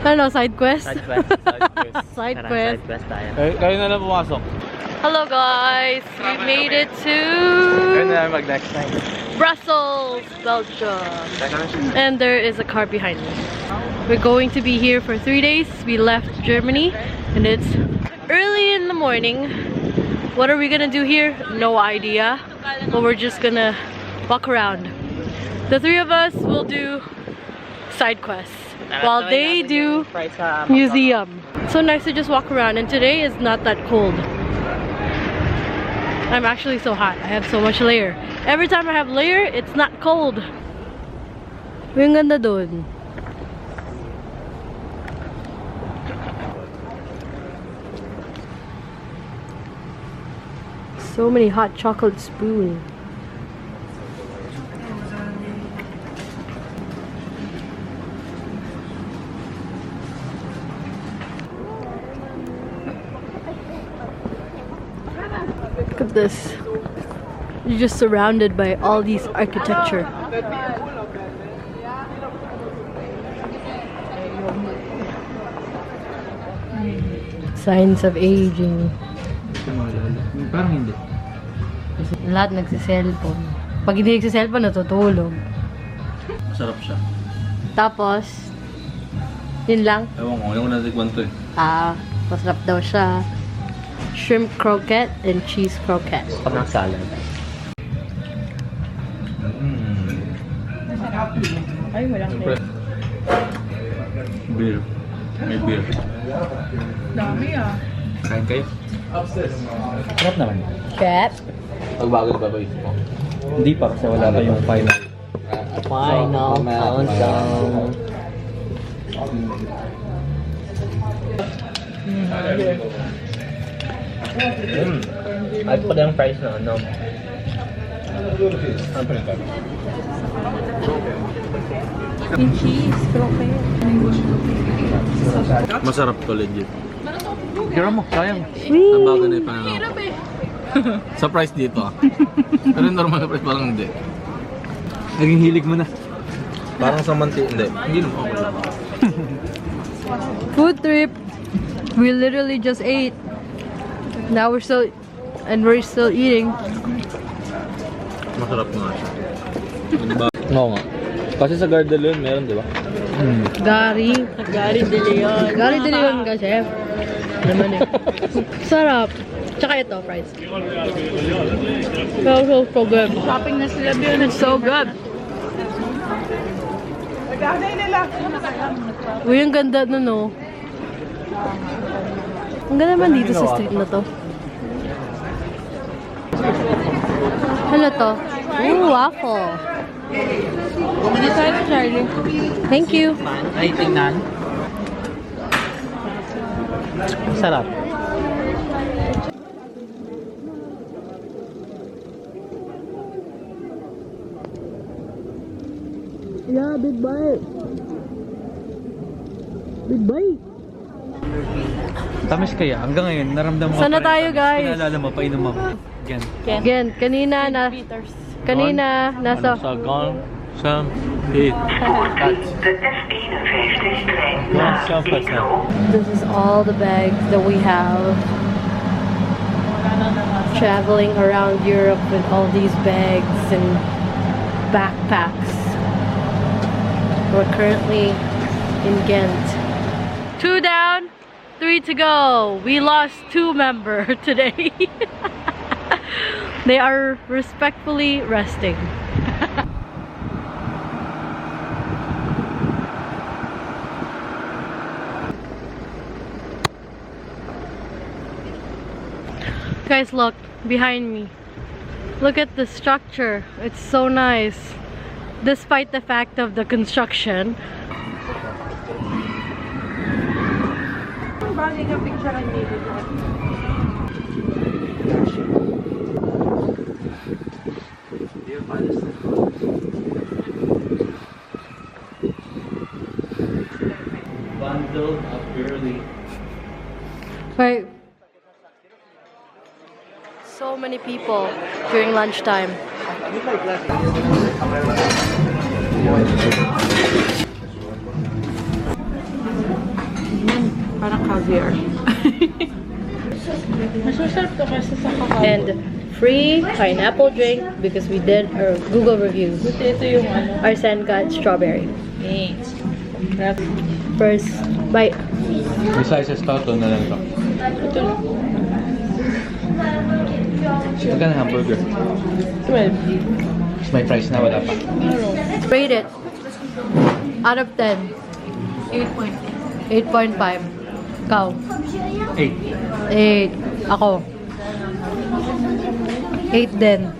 Ano, side quest? Side quest. Side quest. Side Tara, quest. Side quest tayo. Kayo na lang pumasok. Hello guys! We made it Kayo na to lang mag-next time. Brussels, Belgium. And there is a car behind me. We're going to be here for 3 days. We left Germany and it's early in the morning. What are we gonna do here? No idea. But we're just gonna walk around. The three of us will do side quests while they do museum. So nice to just walk around, and today is not that cold. I'm actually so hot. I have so much layer. Every time I have layer, it's not cold. Yung ganda dun. So many hot chocolate spoons. Look at this. You're just surrounded by all these architecture. Signs of aging. Parang hindi. Lahat nagsiselfon. Pag hindi nagsiselfon, natutulog. Masarap siya. Tapos, yun lang. Ewan ko, yung natikwan to eh. Masarap daw siya. Shrimp croquette and cheese croquette. Pag ng salad. Ay, walang tayo. Beer. May beer. Dami ah. Kain kayo? Sarap naman. Chef? Pagbagal ba ba ito? Hindi pa kasi wala pa yung final. Final countdown. Ay pala yung price na ano. Ano pa rin? Yung cheese croquette. Masarap to legit. Kira mo, sayang. Sweet! Nabago na yung pananaw ko. Sa price dito ah. Pero yung normal na price parang hindi. Naging hilig mo na. Parang sa manti, hindi. Hindi naman ako lang. Food trip. We literally just ate. Now we're still eating. Masarap nga siya. Diba? Oo nga. Kasi sa Gardelon meron, di ba? Gary de Leon. Gary de Leon ka, chef. Naman eh. Sarap. Tsaka ito, fries. So good. Shopping na sila yun. It's so good. Uy, ang ganda nun, no? Ang ganda naman dito sa street na to. Ano to? Ooh, waffle. Dito tayo, Charlie. Thank you. Ay, tingnan. Sarap. Yeah, big bite. Big bite. Tamis kaya. Hanggang ngayon, naramdaman mo Sana pa rin tayo, tamis. guys. Pinaalala mo, painom mo. Again. Again, kanina nasa... Sa Ghent, Sam, Heat. This is all the bags that we have. Traveling around Europe with all these bags and backpacks. We're currently in Ghent. 2 down, 3 to go. We lost 2 members today. They are respectfully resting. Guys, look behind me. Look at the structure. It's so nice. Despite the fact of the construction. Bundle of girly. Right. So many people during lunchtime. live here. And free pineapple drink because we did a Google review. Our son got strawberry. First bite. May slices to, ito na lang ito. Magkano hamburger? 12. May price na, wala pa. Rate it. Out of 10. 8.5. Ikaw? 8. Ako? 8 din.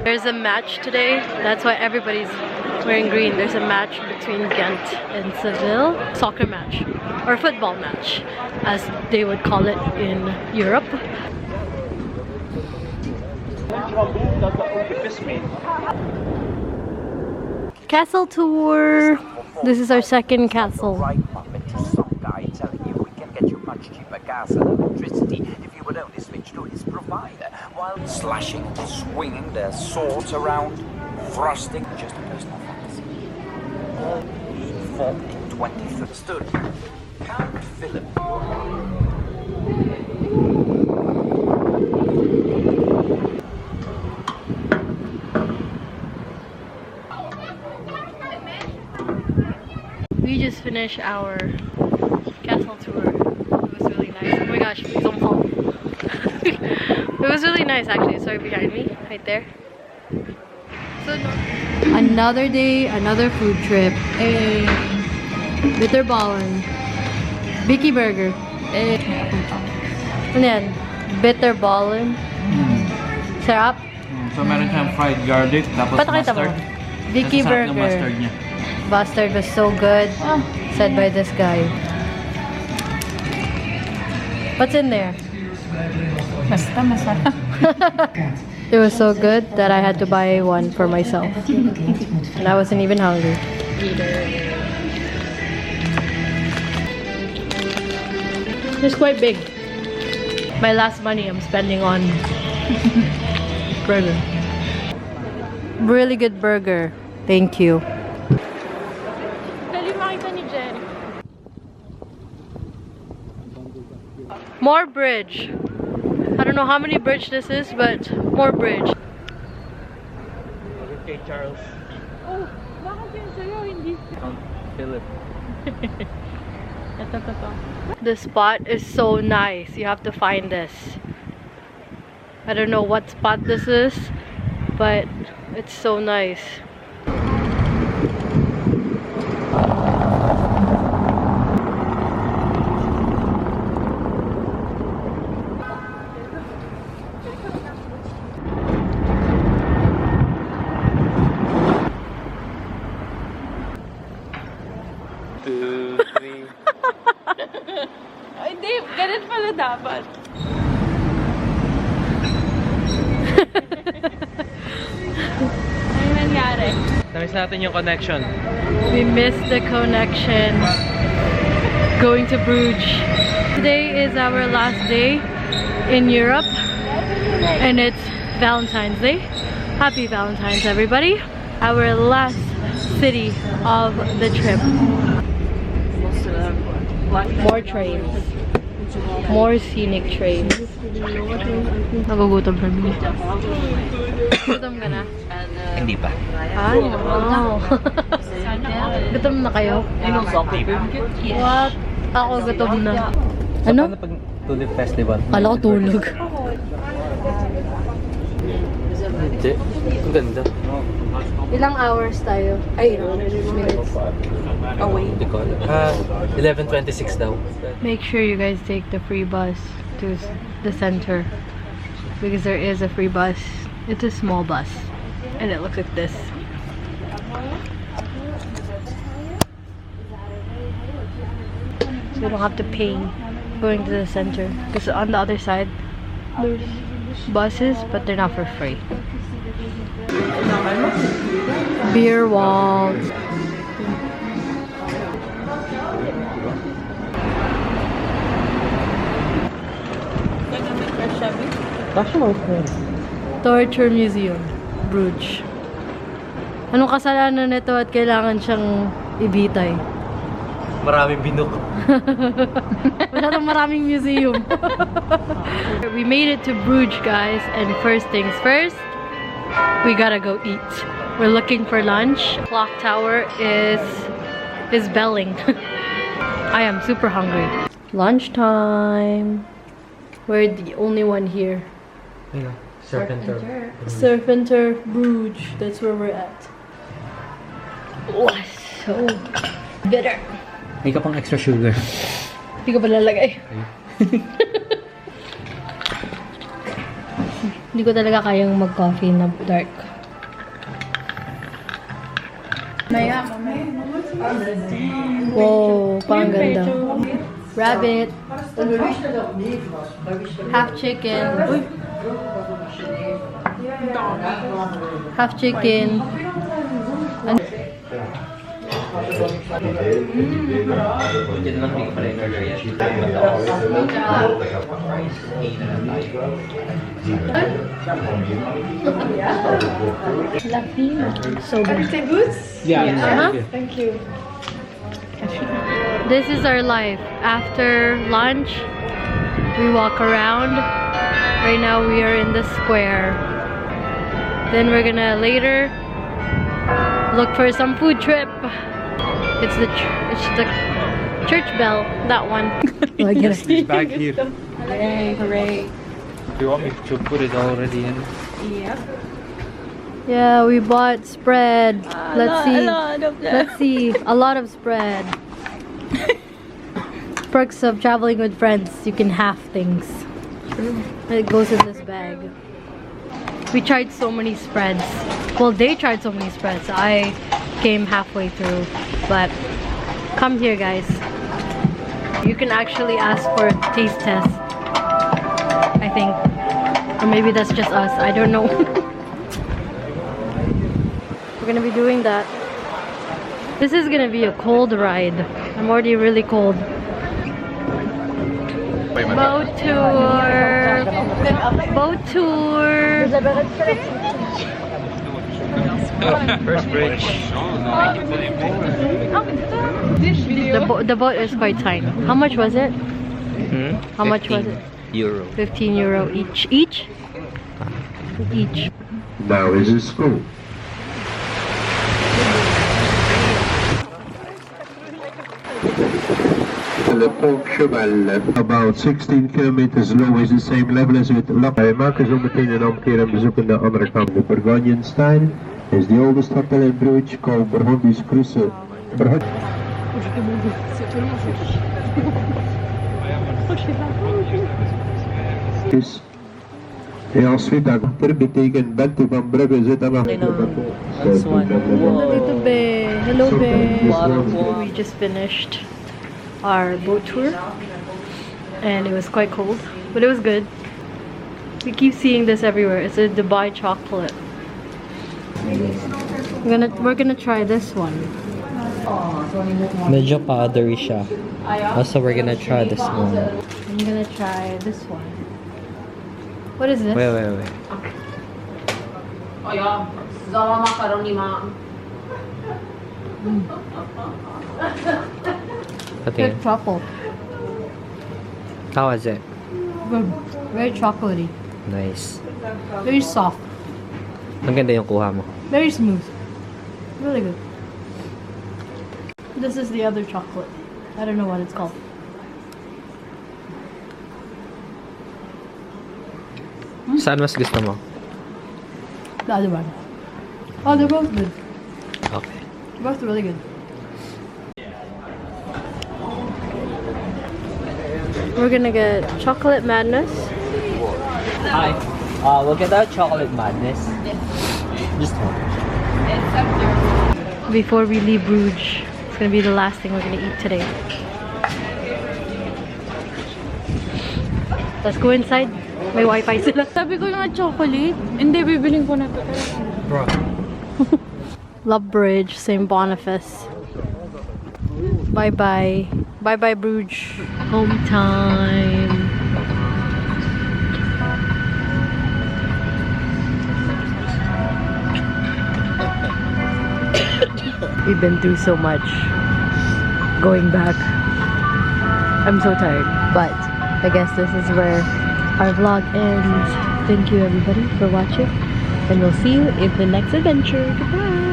There's a match today. That's why everybody's wearing green. There's a match between Ghent and Seville. Soccer match. Or football match, as they would call it in Europe. Castle tour. This is our second castle. Telling you we can get you much cheaper gas and electricity if you would only switch to his provider, while slashing and swinging their swords around, thrusting, just a personal fantasy. All being formed in 20th stood Count Philip. We just finished our castle tour. It was really nice. Oh my gosh, please don't fall. It was really nice actually. Sorry, behind me, right there. So another day, another food trip. Hey, bitterballen, Vicky Burger. Hey. And then bitterballen. Sarap. So meron siyang fried garlic, tapos Patakita mo. mustard. Vicky Ang sarap ng Burger. mustard niya. Mustard was so good, said by this guy. What's in there? Basta masarap. It was so good that I had to buy one for myself. And I wasn't even hungry. It's quite big. My last money I'm spending on burger. Really good burger. Thank you. More bridge. I don't know how many bridge this is, but more bridge. Okay, Charles. Oh, bakit yun sa'yo? Hindi. Count Philip. Ito. The spot is so nice. You have to find this. I don't know what spot this is, but it's so nice. Ay, Dave, ganun pala dapat. Ano nangyari? Namiss natin yung connection. We missed the connection going to Brugge. Today is our last day in Europe and it's Valentine's Day. Happy Valentine's, everybody. Our last city of the trip. More trains. More scenic trains. Nagugutom kami. Gutom ka na? Hindi pa. Ay, wow. Gutom na kayo? What? Ako gutom na. Ano? Paano pag Tulip Festival? Kala ko tulog. Hindi. Ang ganda. Ilang hours tayo? Ay, minutes. Away. Hindi ko alam. 11:26 daw. Make sure you guys take the free bus to the center. Because there is a free bus. It's a small bus. And it looks like this. So you don't have to pay going to the center. Because on the other side, there's buses, but they're not for free. Beer walls. Torture Museum, Brugge. Anong kasalanan nito at kailangan siyang ibitay? Maraming binok. Maraming museum. We made it to Brugge, guys, and first things first, we gotta go eat. We're looking for lunch. Clock tower is belling. I am super hungry. Lunchtime. We're the only one here. Serpenter. Serpenter Brugge. That's where we're at. Oh, so bitter. May ka pang extra sugar. Hindi ko pa lalagay. Hindi ko talaga kayang mag-coffee na dark. Wow, parang ganda. Rabbit. Half chicken. Uy. Half chicken. So good. Yeah. Thank you. This is our life. After lunch, we walk around. Right now we are in the square. Then we're gonna later look for some food trip. It's the church bell, that one. Oh, I get it. It's back here. Hooray, hooray. Do you want me to put it already in? Yep. Yeah, we bought spread. Let's see. A lot of them. Let's see. A lot of spread. Perks of traveling with friends. You can half things. It goes in this bag. We tried so many spreads. Well, they tried so many spreads. I came halfway through. But come here, guys. You can actually ask for a taste test. I think. Or maybe that's just us. I don't know. We're gonna be doing that. This is gonna be a cold ride. I'm already really cold. Boat tour. Boat tour. First bridge. The boat is quite tiny. How much was it? How much was it? Euro. 15 euro each. Each? Each. Now is in school. Le Pont Cheval, about 16 kilometers low, is the same level as with Lap. Wij maken zo meteen een omkeer en bezoeken de andere kant. De Burgundian style is the oldest hotel in Brugge called Burgundi's Cruise. En ensuite, achter betekent bent u van Brugge zit aan de Hello, Be. Hello, Be. We just finished our boat tour and it was quite cold, but it was good. We keep seeing this everywhere. It's a Dubai chocolate. We're gonna try this one. Medyo powdery siya. Also, we're gonna try this one. I'm gonna try this one. What is this? Wait. Oh yeah. Zama macaroni, ma'am. Good truffle. How is it? Good. Very chocolatey. Nice. Very soft. Ang ganda yung kuha mo. Very smooth. Really good. This is the other chocolate. I don't know what it's called. Saan mas gusto mo? The other one. Oh, they're both good. Okay. Both really good. We're gonna get chocolate madness. Hi. We'll get our chocolate madness. Just one. Before we leave Brugge. It's gonna be the last thing we're gonna eat today. Let's go inside. May wifi sila. Sabi ko nga chocolate. Hindi, bibiling ko na to. Bro. Love Bridge, St. Boniface. Bye-bye. Bye-bye, Brugge. Home time. We've been through so much. Going back, I'm so tired. But I guess this is where our vlog ends. Thank you everybody for watching, and we'll see you in the next adventure. Goodbye!